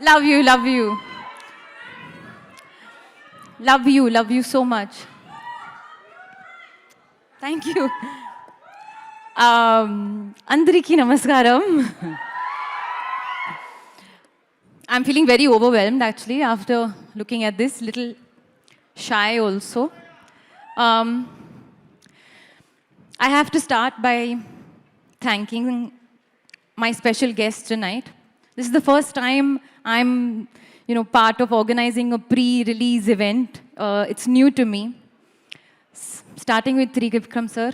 Love you, love you. Love you so much. Thank you. Andariki namaskaram. I'm feeling very overwhelmed actually after looking at this, little shy also. Um, I have to start by thanking my special guest tonight. This is the first time I'm, part of organizing a pre-release event. It's new to me. Starting with Trivikram sir.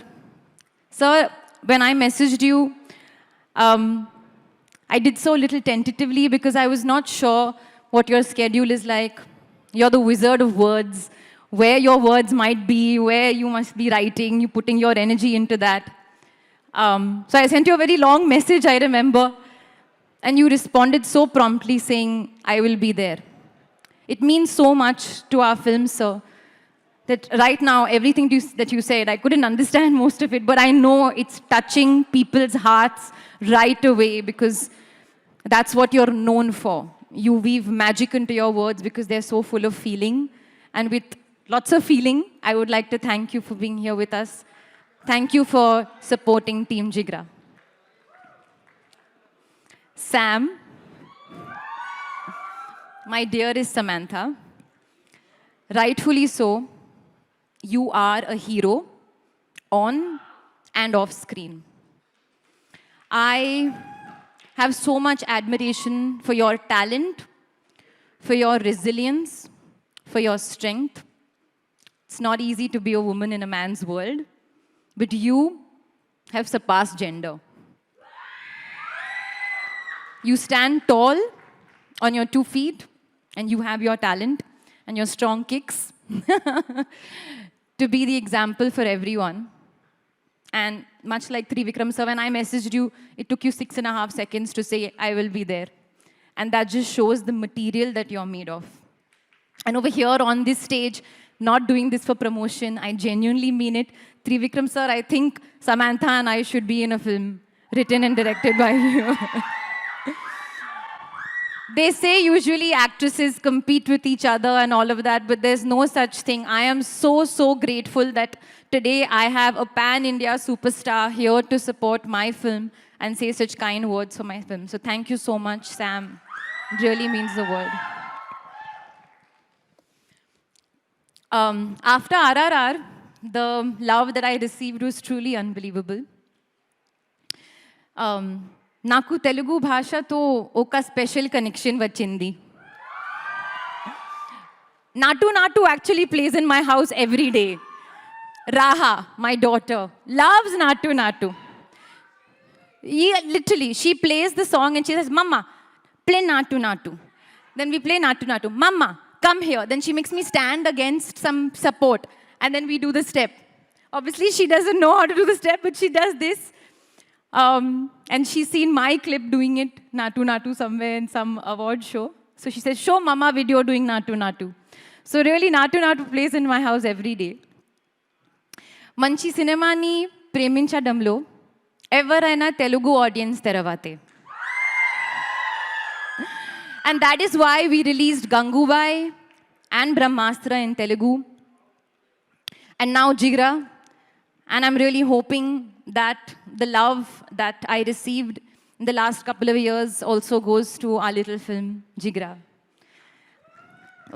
Sir, when I messaged you, I did so little tentatively because I was not sure what your schedule is like. You're the wizard of words, where your words might be, where you must be writing, you putting your energy into that. So I sent you a very long message, I remember, and you responded so promptly saying, I will be there. It means so much to our film, sir, that right now, everything that you said, I couldn't understand most of it, but I know it's touching people's hearts right away because that's what you're known for. You weave magic into your words because they're so full of feeling. And with lots of feeling, I would like to thank you for being here with us. Thank you for supporting Team Jigra. Sam, my dearest Samantha, rightfully so, you are a hero on and off screen. I have so much admiration for your talent, for your resilience, for your strength. It's not easy to be a woman in a man's world, but you have surpassed gender. You stand tall on your 2 feet, and you have your talent and your strong kicks to be the example for everyone. And much like Trivikram sir, when I messaged you, it took you 6.5 seconds to say, I will be there. And that just shows the material that you're made of. And over here on this stage, not doing this for promotion, I genuinely mean it. Trivikram sir, I think Samantha and I should be in a film written and directed by you. They say usually actresses compete with each other and all of that, but there's no such thing. I am so, so grateful that today I have a pan-India superstar here to support my film and say such kind words for my film. So thank you so much, Sam. It really means the world. After RRR, the love that I received was truly unbelievable. నాకు తెలుగు భాషతో ఒక special connection వచ్చింది. Natu Natu actually plays in my house every day. Raha, my daughter, loves Natu Natu. Literally, she plays the song and she says, Mama, play Natu Natu. Then we play Natu Natu. Mama, come here. Then she makes me stand against some support. And then we do the step. Obviously, she doesn't know how to do the step, but she does this. And she's seen my clip doing it, Natu Natu, somewhere in some award show. So she says, show Mama video doing Natu Natu. So really, Natu Natu plays in my house every day. Manchi సినిమాని ప్రేమించడంలో ఎవరైనా Telugu audience తెరవాతే. And that is why we released Gangubai and Brahmastra in Telugu. And now Jigra. And I'm really hoping that the love that I received in the last couple of years also goes to our little film, Jigra.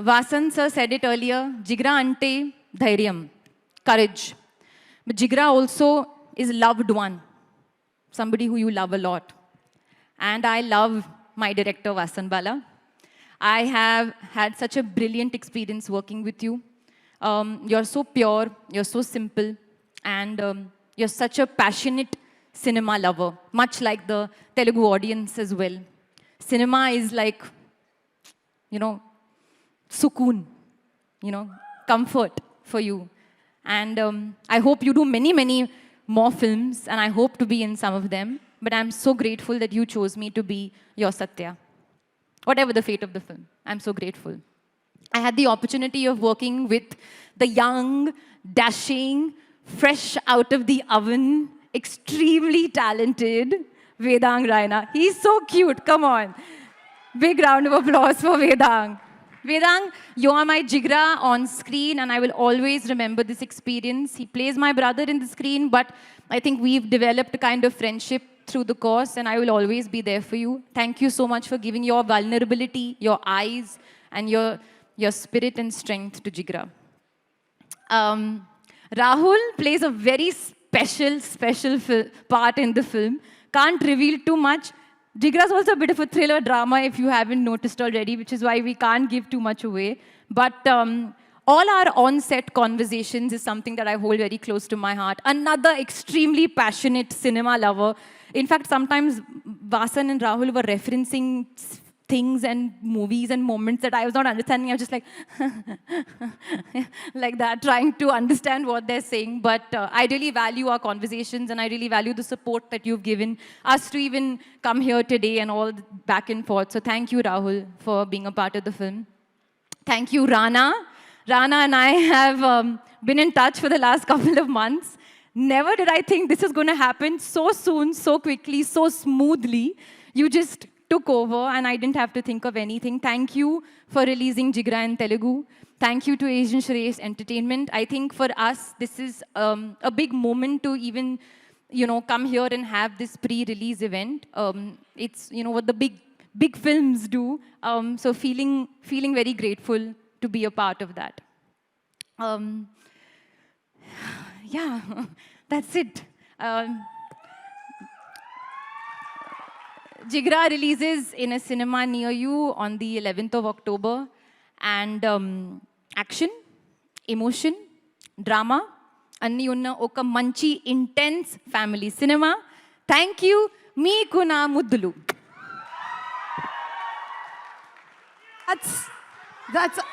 Vasan sir said it earlier, Jigra ante dhairyam, courage. But Jigra also is loved one, somebody who you love a lot. And I love my director, Vasan Bala. I have had such a brilliant experience working with you. You're so pure, you're so simple, and you're such a passionate cinema lover, much like the Telugu audience as well. Cinema is like, sukoon, comfort for you. And I hope you do many, many more films, and I hope to be in some of them. But I'm so grateful that you chose me to be your Satya. Whatever the fate of the film, I'm so grateful. I had the opportunity of working with the young, dashing, fresh out of the oven, extremely talented Vedang Raina. He's so cute, come on. Big round of applause for Vedang. Vedang, you are my Jigra on screen, and I will always remember this experience. He plays my brother in the screen, but I think we've developed a kind of friendship through the course, and I will always be there for you. Thank you so much for giving your vulnerability, your eyes, and your spirit and strength to Jigra. Rahul plays a very special part in the film. Can't reveal too much. Jigra is also a bit of a thriller drama, if you haven't noticed already, which is why we can't give too much away. But all our on-set conversations is something that I hold very close to my heart. Another extremely passionate cinema lover. In fact, sometimes Vasan and Rahul were referencing things and movies and moments that I was not understanding. I was just like, like that, trying to understand what they're saying. But I really value our conversations, and I really value the support that you've given us to even come here today and all back and forth. So thank you, Rahul, for being a part of the film. Thank you, Rana. Rana and I have been in touch for the last couple of months. Never did I think this is going to happen so soon, so quickly, so smoothly. You just took over, and I didn't have to think of anything. Thank you for releasing Jigra in Telugu. Thank you to Asian Shreyas Entertainment. I think for us, this is a big moment to even, come here and have this pre-release event. It's, what the big films do. So feeling very grateful to be a part of that. Yeah, that's it. Jigra releases in a cinema near you on the 11th of October. And action, emotion, drama, anni unna oka manchi intense family cinema. Thank you, meeku na muddulu. That's